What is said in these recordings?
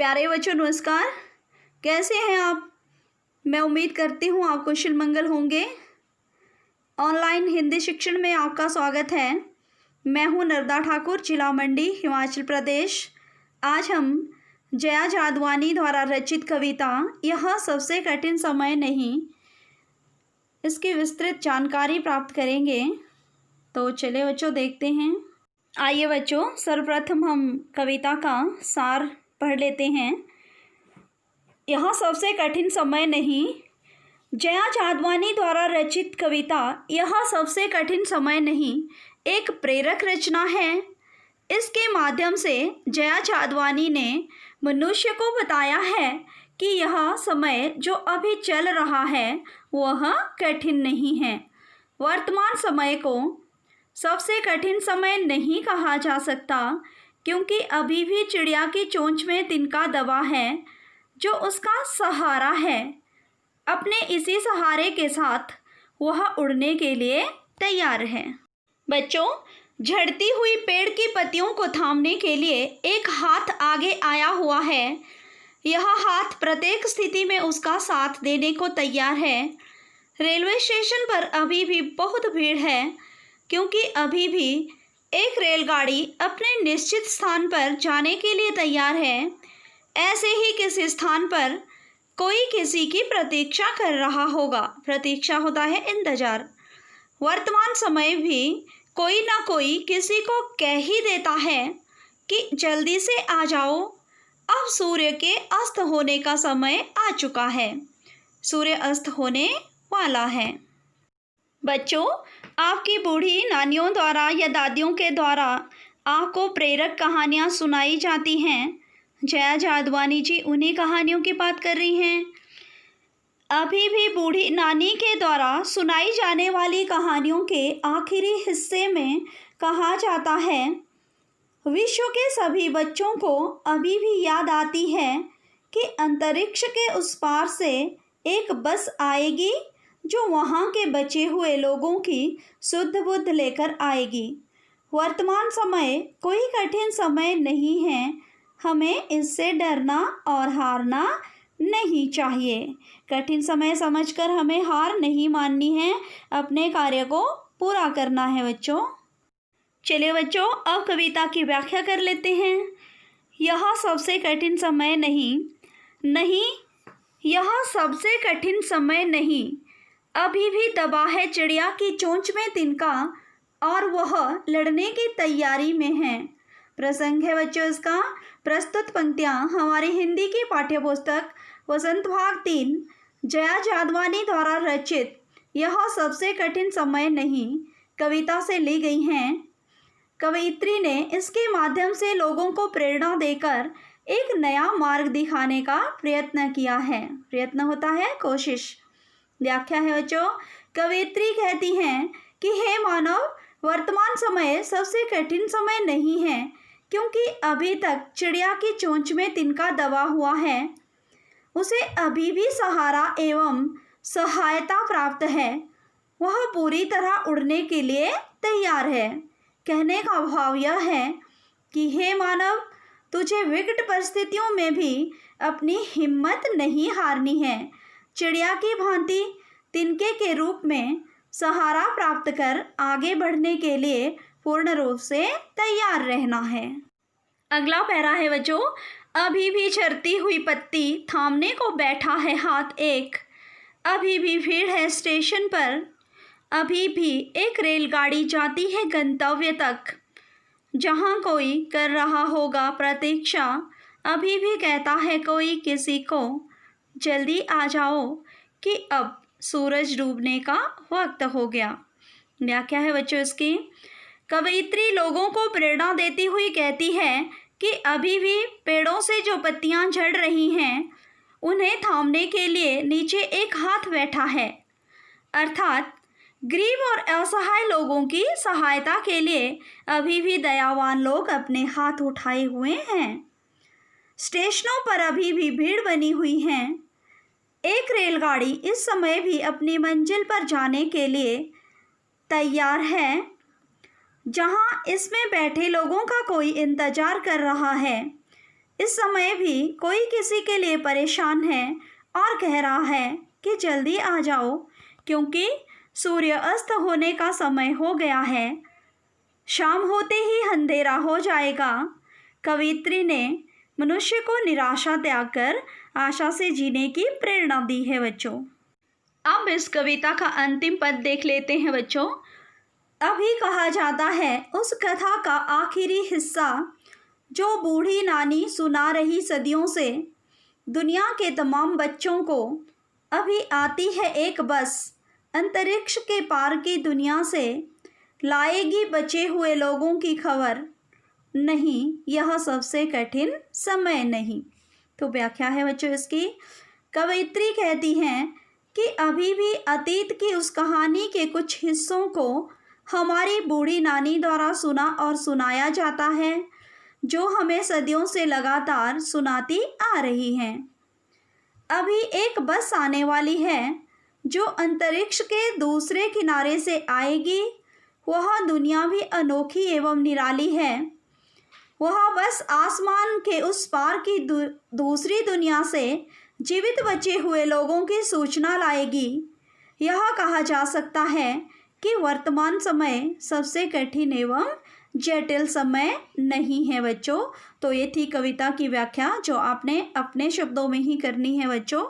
प्यारे बच्चों नमस्कार। कैसे हैं आप? मैं उम्मीद करती हूँ आप कुशल मंगल होंगे। ऑनलाइन हिंदी शिक्षण में आपका स्वागत है। मैं हूँ नर्मदा ठाकुर, जिला मंडी, हिमाचल प्रदेश। आज हम जया जादवानी द्वारा रचित कविता यह सबसे कठिन समय नहीं, इसकी विस्तृत जानकारी प्राप्त करेंगे। तो चलिए बच्चों देखते हैं। आइए बच्चों, सर्वप्रथम हम कविता का सार पढ़ लेते हैं। यह सबसे कठिन समय नहीं। जया जादवानी द्वारा रचित कविता यह सबसे कठिन समय नहीं एक प्रेरक रचना है। इसके माध्यम से जया जादवानी ने मनुष्य को बताया है कि यह समय जो अभी चल रहा है वह कठिन नहीं है। वर्तमान समय को सबसे कठिन समय नहीं कहा जा सकता, क्योंकि अभी भी चिड़िया की चोंच में तिनका दबा है जो उसका सहारा है। अपने इसी सहारे के साथ वह उड़ने के लिए तैयार है। बच्चों, झड़ती हुई पेड़ की पत्तियों को थामने के लिए एक हाथ आगे आया हुआ है। यह हाथ प्रत्येक स्थिति में उसका साथ देने को तैयार है। रेलवे स्टेशन पर अभी भी बहुत भीड़ है, क्योंकि अभी भी एक रेलगाड़ी अपने निश्चित स्थान पर जाने के लिए तैयार है। ऐसे ही किसी स्थान पर कोई किसी की प्रतीक्षा कर रहा होगा। प्रतीक्षा होता है इंतजार। वर्तमान समय भी कोई ना कोई किसी को कह ही देता है कि जल्दी से आ जाओ, अब सूर्य के अस्त होने का समय आ चुका है। सूर्य अस्त होने वाला है। बच्चों, आपकी बूढ़ी नानियों द्वारा या दादियों के द्वारा आपको प्रेरक कहानियाँ सुनाई जाती हैं। जया जादवानी जी उन्हीं कहानियों की बात कर रही हैं। अभी भी बूढ़ी नानी के द्वारा सुनाई जाने वाली कहानियों के आखिरी हिस्से में कहा जाता है, विश्व के सभी बच्चों को अभी भी याद आती है कि अंतरिक्ष के उस पार से एक बस आएगी जो वहाँ के बचे हुए लोगों की शुद्ध बुद्ध लेकर आएगी। वर्तमान समय कोई कठिन समय नहीं है। हमें इससे डरना और हारना नहीं चाहिए। कठिन समय समझकर हमें हार नहीं माननी है, अपने कार्य को पूरा करना है बच्चों। चलिए बच्चों, अब कविता की व्याख्या कर लेते हैं। यह सबसे कठिन समय नहीं, यह सबसे कठिन समय नहीं। अभी भी दबा है चिड़िया की चोंच में तिनका और वह लड़ने की तैयारी में है। प्रसंग है बच्चों इसका। प्रस्तुत पंक्तियाँ हमारी हिंदी की पाठ्यपुस्तक वसंत भाग 3 जया जादवानी द्वारा रचित यह सबसे कठिन समय नहीं कविता से ली गई हैं। कवयित्री ने इसके माध्यम से लोगों को प्रेरणा देकर एक नया मार्ग दिखाने का प्रयत्न किया है। प्रयत्न होता है कोशिश। व्याख्या है बच्चों। कवयित्री कहती हैं कि हे मानव, वर्तमान समय सबसे कठिन समय नहीं है, क्योंकि अभी तक चिड़िया की चोंच में तिनका दबा हुआ है। उसे अभी भी सहारा एवं सहायता प्राप्त है। वह पूरी तरह उड़ने के लिए तैयार है। कहने का भाव यह है कि हे मानव, तुझे विकट परिस्थितियों में भी अपनी हिम्मत नहीं हारनी है। चिड़िया की भांति तिनके के रूप में सहारा प्राप्त कर आगे बढ़ने के लिए पूर्ण रूप से तैयार रहना है। अगला पैरा है बच्चों। अभी भी झड़ती हुई पत्ती थामने को बैठा है हाथ एक। अभी भी भीड़ है स्टेशन पर। अभी भी एक रेलगाड़ी जाती है गंतव्य तक, जहाँ कोई कर रहा होगा प्रतीक्षा। अभी भी कहता है कोई किसी को, जल्दी आ जाओ कि अब सूरज डूबने का वक्त हो गया। व्याख्या है बच्चों इसकी। कवयित्री लोगों को प्रेरणा देती हुई कहती है कि अभी भी पेड़ों से जो पत्तियां झड़ रही हैं, उन्हें थामने के लिए नीचे एक हाथ बैठा है। अर्थात गरीब और असहाय लोगों की सहायता के लिए अभी भी दयावान लोग अपने हाथ उठाए हुए हैं। स्टेशनों पर अभी भी भीड़ बनी हुई है। एक रेलगाड़ी इस समय भी अपनी मंजिल पर जाने के लिए तैयार है, जहां इसमें बैठे लोगों का कोई इंतजार कर रहा है। इस समय भी कोई किसी के लिए परेशान है और कह रहा है कि जल्दी आ जाओ, क्योंकि सूर्य अस्त होने का समय हो गया है। शाम होते ही अंधेरा हो जाएगा। कवियत्री ने मनुष्य को निराशा त्याग कर आशा से जीने की प्रेरणा दी है बच्चों। अब इस कविता का अंतिम पद देख लेते हैं बच्चों। अभी कहा जाता है उस कथा का आखिरी हिस्सा जो बूढ़ी नानी सुना रही सदियों से दुनिया के तमाम बच्चों को। अभी आती है एक बस अंतरिक्ष के पार की दुनिया से, लाएगी बचे हुए लोगों की खबर। नहीं, यह सबसे कठिन समय नहीं। तो व्याख्या है बच्चों इसकी। कवयित्री कहती हैं कि अभी भी अतीत की उस कहानी के कुछ हिस्सों को हमारी बूढ़ी नानी द्वारा सुना और सुनाया जाता है, जो हमें सदियों से लगातार सुनाती आ रही हैं। अभी एक बस आने वाली है जो अंतरिक्ष के दूसरे किनारे से आएगी। वह दुनिया भी अनोखी एवं निराली है। वह बस आसमान के उस पार की दूसरी दुनिया से जीवित बचे हुए लोगों की सूचना लाएगी। यह कहा जा सकता है कि वर्तमान समय सबसे कठिन एवं जटिल समय नहीं है बच्चों। तो ये थी कविता की व्याख्या जो आपने अपने शब्दों में ही करनी है बच्चों।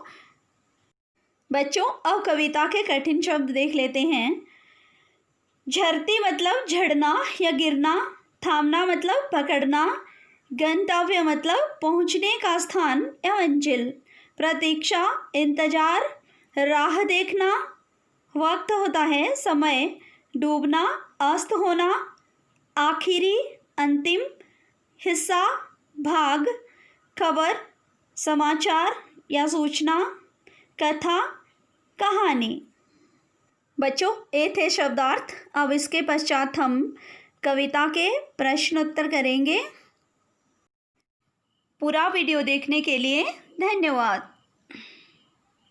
अब कविता के कठिन शब्द देख लेते हैं। झरती मतलब झड़ना या गिरना, थामना मतलब पकड़ना, गंतव्य मतलब पहुंचने का स्थान या मंजिल, प्रतीक्षा इंतजार, राह देखना, वक्त होता है समय, डूबना अस्त होना, आखिरी अंतिम, हिस्सा भाग, खबर समाचार या सूचना, कथा कहानी। बच्चों ये थे शब्दार्थ। अब इसके पश्चात हम कविता के प्रश्न उत्तर करेंगे। पूरा वीडियो देखने के लिए धन्यवाद।